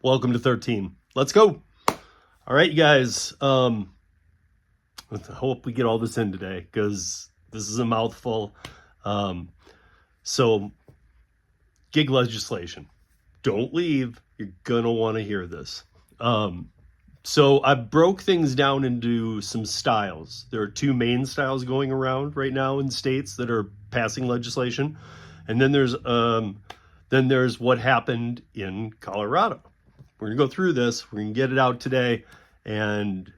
Welcome to 13. Let's go. All right, you guys. I hope we get all this in today because this is a mouthful. So, gig legislation. Don't leave. You're going to want to hear this. So I broke things down into some styles. There are two main styles going around right now in states that are passing legislation. And then there's what happened in Colorado. We're going to go through this. We're going to get it out today, and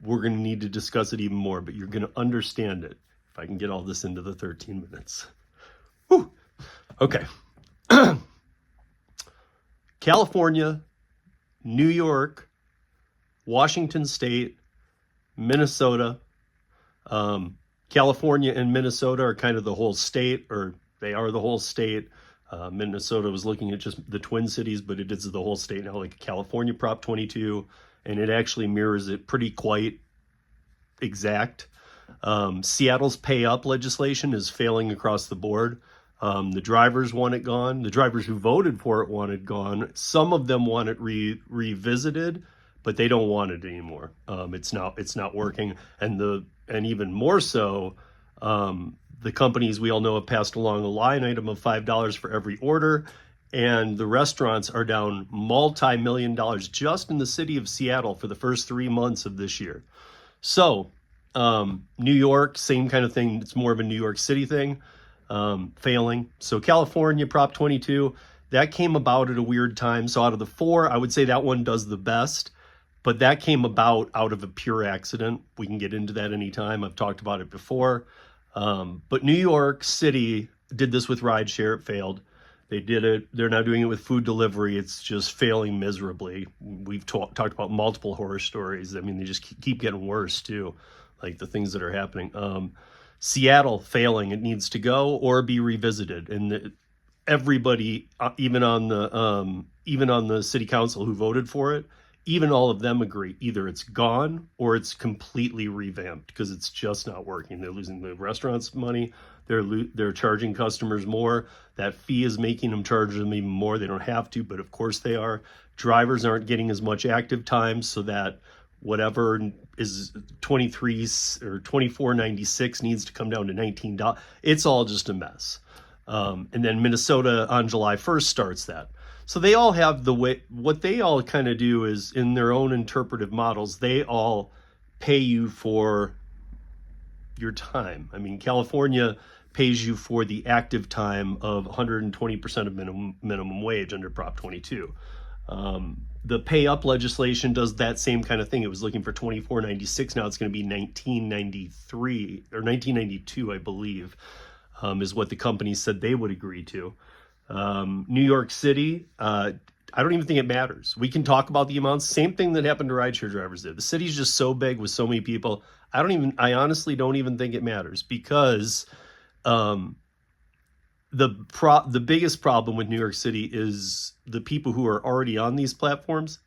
we're going to need to discuss it even more, but you're going to understand it if I can get all this into the 13 minutes. Whew. Okay. California, New York, Washington State, Minnesota. California and Minnesota are kind of the whole state, or they are the whole state. Minnesota was looking at just the Twin Cities, but it is the whole state now, like California Prop 22, and it actually mirrors it pretty quite exact. Seattle's pay up legislation is failing across the board. The drivers want it gone. The drivers who voted for it want it gone. Some of them want it revisited, but they don't want it anymore. It's not working, and even more so, the companies we all know have passed along a line item of $5 for every order, and the restaurants are down multi-million dollars just in the city of Seattle for the first 3 months of this year. So, New York, same kind of thing. It's more of a New York City thing, failing. So California Prop 22, that came about at a weird time. So out of the four, I would say that one does the best, but that came about out of a pure accident. We can get into that anytime. I've talked about it before. But New York City did this with Rideshare. It failed. They did it. They're now doing it with food delivery. It's just failing miserably. We've talked about multiple horror stories. I mean, they just keep getting worse too, like the things that are happening. Seattle failing. It needs to go or be revisited. And everybody, even on the city council who voted for it, even all of them agree either it's gone or it's completely revamped because it's just not working. They're losing the restaurants money. They're charging customers more. That fee is making them charge them even more. They don't have to, but of course they are. Drivers aren't getting as much active time, so that whatever is 23 or 24.96 needs to come down to $19. It's all just a mess. And then Minnesota on July 1st starts that. So they all have the way, what they all kind of do is in their own interpretive models, they all pay you for your time. I mean, California pays you for the active time of 120% of minimum wage under Prop 22. The pay up legislation does that same kind of thing. It was looking for $24.96. Now it's going to be $19.93 or $19.92, I believe, is what the company said they would agree to. New York City, I don't even think it matters. We can talk about the amounts. Same thing that happened to rideshare drivers there. The city's just so big with so many people. I honestly don't even think it matters because the biggest problem with New York City is the people who are already on these platforms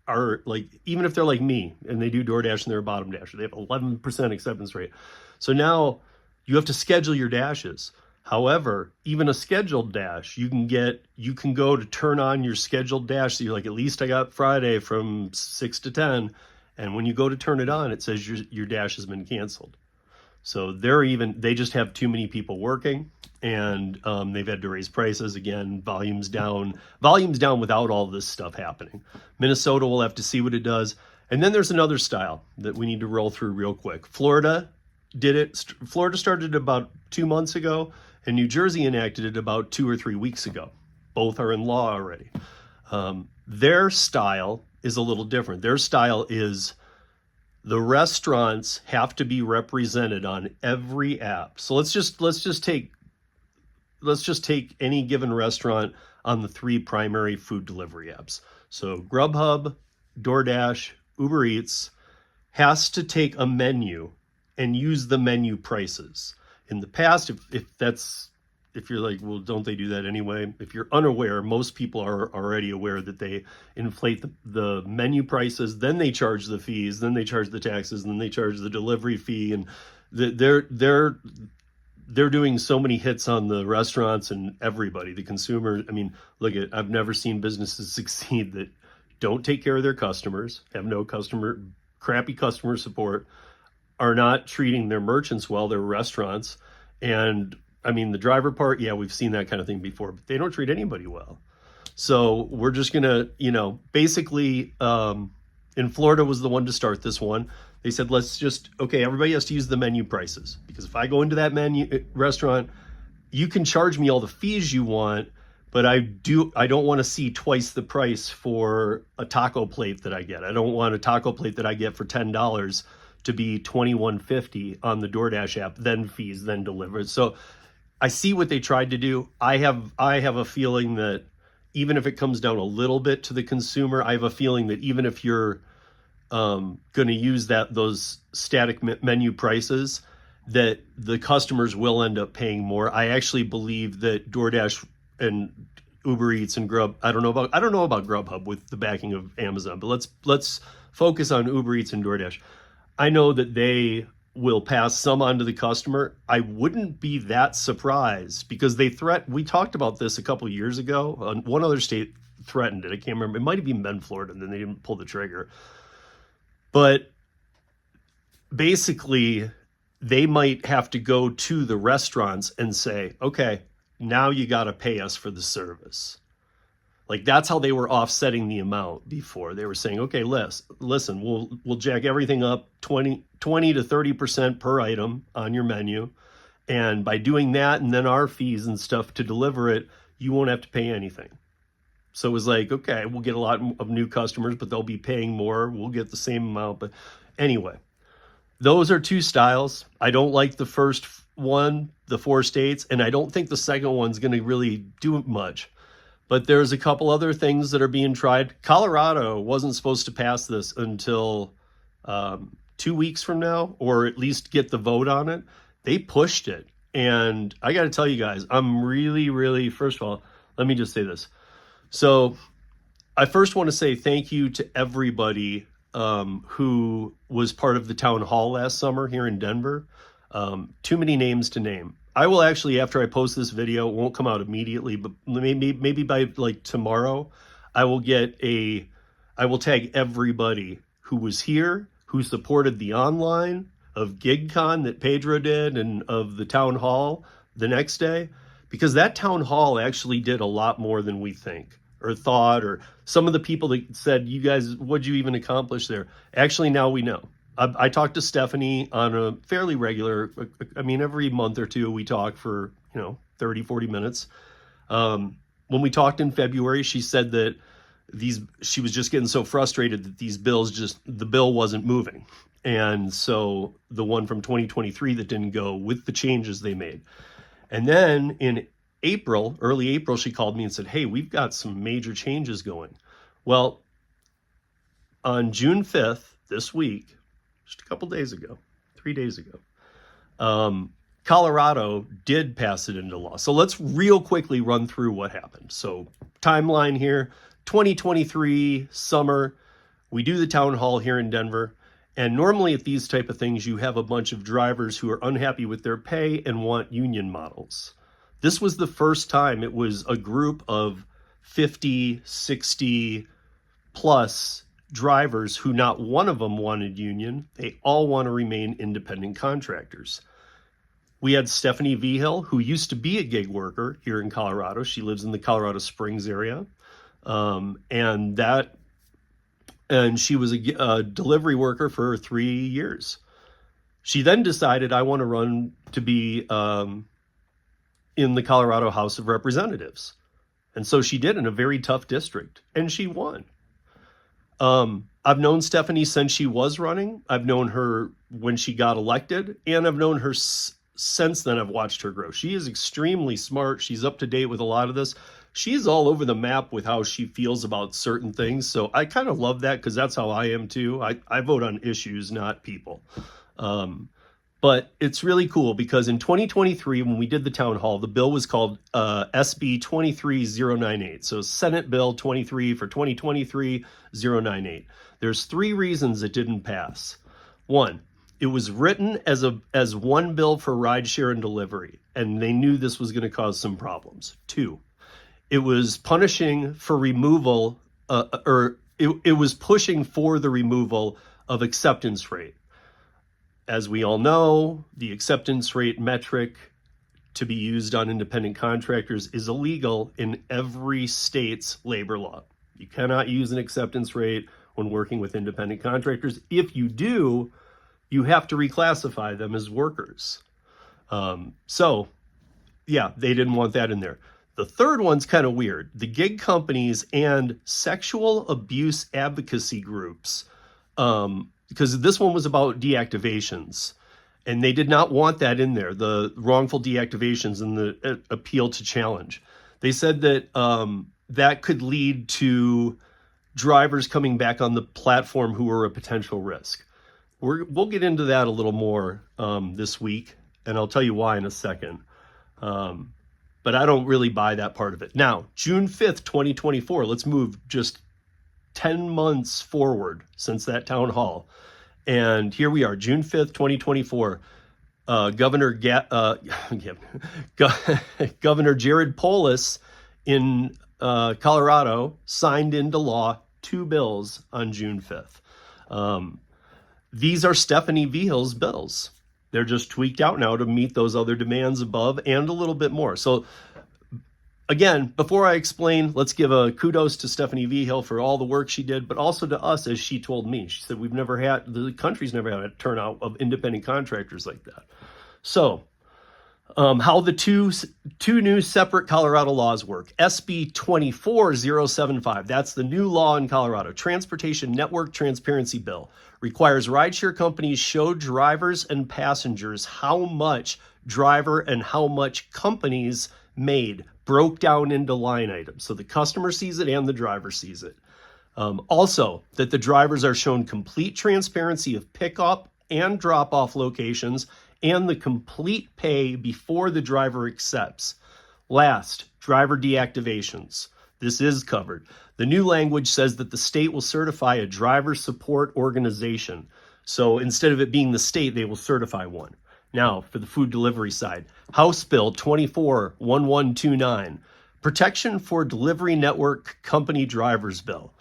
are like, even if they're like me and they do DoorDash and they're a bottom dasher, they have 11% acceptance rate. So now you have to schedule your dashes. However, even a scheduled dash, you can go to turn on your scheduled dash. So you're like, at least I got Friday from 6 to 10. And when you go to turn it on, it says your dash has been canceled. So they just have too many people working, and they've had to raise prices again, volumes down without all this stuff happening. Minnesota will have to see what it does. And then there's another style that we need to roll through real quick. Florida did it. Florida started about 2 months ago, and New Jersey enacted it about 2 or 3 weeks ago. Both are in law already. Their style is a little different. Their style is the restaurants have to be represented on every app. So let's just take any given restaurant on the 3 primary food delivery apps. So Grubhub, DoorDash, Uber Eats has to take a menu and use the menu prices. In the past, if you're like, well, don't they do that anyway? If you're unaware, most people are already aware that they inflate the menu prices, then they charge the fees, then they charge the taxes, and then they charge the delivery fee, and they're doing so many hits on the restaurants and everybody, the consumer. I mean, I've never seen businesses succeed that don't take care of their customers, have no crappy customer support, are not treating their merchants well, their restaurants. And I mean, the driver part, yeah, we've seen that kind of thing before, but they don't treat anybody well. So we're just going to, basically, in Florida was the one to start this one. They said, everybody has to use the menu prices, because if I go into that restaurant, you can charge me all the fees you want, but I don't want to see twice the price for a taco plate that I get. I don't want a taco plate that I get for $10 to be $21.50 on the DoorDash app, then fees, then delivered. So I see what they tried to do. I have a feeling that even if it comes down a little bit to the consumer, I have a feeling that even if you're going to use those static menu prices, that the customers will end up paying more. I actually believe that DoorDash and Uber Eats and Grub, I don't know about Grubhub with the backing of Amazon, but let's focus on Uber Eats and DoorDash. I know that they will pass some on to the customer. I wouldn't be that surprised, because we talked about this a couple of years ago. One other state threatened it. I can't remember. It might have even been Florida, and then they didn't pull the trigger. But basically, they might have to go to the restaurants and say, okay, now you got to pay us for the service. Like, that's how they were offsetting the amount before. They were saying, okay, listen, we'll jack everything up 20 to 30% per item on your menu. And by doing that, and then our fees and stuff to deliver it, you won't have to pay anything. So it was like, okay, we'll get a lot of new customers, but they'll be paying more. We'll get the same amount. But anyway, those are two styles. I don't like the first one, the 4 states, and I don't think the second one's going to really do much. But there's a couple other things that are being tried. Colorado wasn't supposed to pass this until 2 weeks from now, or at least get the vote on it. They pushed it. And I got to tell you guys, I'm really, really, first of all, let me just say this. So I first want to say thank you to everybody who was part of the town hall last summer here in Denver. Too many names to name. I will actually, after I post this video, it won't come out immediately, but maybe by like tomorrow, I will tag everybody who was here, who supported the online of GigCon that Pedro did, and of the town hall the next day, because that town hall actually did a lot more than we think or thought, or some of the people that said, you guys, what'd you even accomplish there? Actually, now we know. I talked to Stephanie on a fairly regular, every month or two we talk for, 30, 40 minutes. When we talked in February, she said that she was just getting so frustrated that these bills, the bill wasn't moving. And so the one from 2023 that didn't go with the changes they made. And then in early April, she called me and said, hey, we've got some major changes going. Well, on June 5th, this week, just a couple days ago, 3 days ago, Colorado did pass it into law. So let's real quickly run through what happened. So timeline here, 2023 summer, we do the town hall here in Denver. And normally at these type of things, you have a bunch of drivers who are unhappy with their pay and want union models. This was the first time it was a group of 50, 60 plus drivers who not one of them wanted union. They all want to remain independent contractors. We had Stephanie Vigil, who used to be a gig worker here in Colorado. She lives in the Colorado Springs area. And she was a delivery worker for 3 years. She then decided, I want to run to be in the Colorado House of Representatives. And so she did, in a very tough district, and she won. I've known Stephanie since she was running. I've known her when she got elected, and I've known her since then. I've watched her grow. She is extremely smart. She's up to date with a lot of this. She's all over the map with how she feels about certain things. So I kind of love that, because that's how I am too. I vote on issues, not people. But it's really cool, because in 2023, when we did the town hall, the bill was called SB 23098. So Senate Bill 23 for 2023-098. There's 3 reasons it didn't pass. 1, it was written as one bill for rideshare and delivery, and they knew this was going to cause some problems. 2, it was punishing for removal or it was pushing for the removal of acceptance rate. As we all know, the acceptance rate metric to be used on independent contractors is illegal in every state's labor law. You cannot use an acceptance rate when working with independent contractors. If you do, you have to reclassify them as workers. So, yeah, they didn't want that in there. The third one's kind of weird. The gig companies and sexual abuse advocacy groups, because this one was about deactivations, and they did not want that in there, the wrongful deactivations and the appeal to challenge. They said that that could lead to drivers coming back on the platform who are a potential risk. We'll get into that a little more this week, and I'll tell you why in a second. But I don't really buy that part of it. Now, June 5th, 2024, let's move just 10 months forward since that town hall. And here we are, June 5th, 2024. Governor Jared Polis in Colorado signed into law 2 bills on June 5th. These are Stephanie Vihil's bills. They're just tweaked out now to meet those other demands above and a little bit more. So again, before I explain, let's give a kudos to Stephanie Vihil for all the work she did, but also to us, as she told me. She said, the country's never had a turnout of independent contractors like that. So how the two new separate Colorado laws work. SB 24075, that's the new law in Colorado. Transportation Network Transparency Bill requires rideshare companies show drivers and passengers how much driver and how much companies made, broke down into line items. So the customer sees it and the driver sees it. Also, that the drivers are shown complete transparency of pickup and drop-off locations and the complete pay before the driver accepts. Last, driver deactivations. This is covered. The new language says that the state will certify a driver support organization. So instead of it being the state, they will certify one. Now, for the food delivery side, House Bill 241129, Protection for Delivery Network Company Drivers Bill.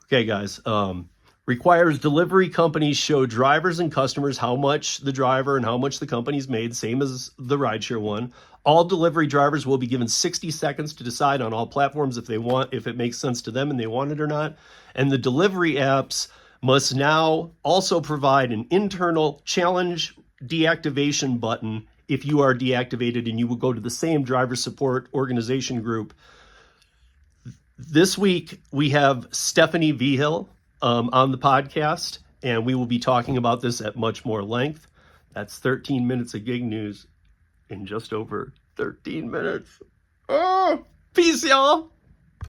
Okay, guys, requires delivery companies show drivers and customers how much the driver and how much the company's made, same as the rideshare one. All delivery drivers will be given 60 seconds to decide on all platforms if it makes sense to them and they want it or not. And the delivery apps must now also provide an internal challenge deactivation button if you are deactivated, and you will go to the same driver support organization group. This week, we have Stephanie Vihil on the podcast, and we will be talking about this at much more length. That's 13 minutes of gig news in just over 13 minutes. Oh, peace, y'all.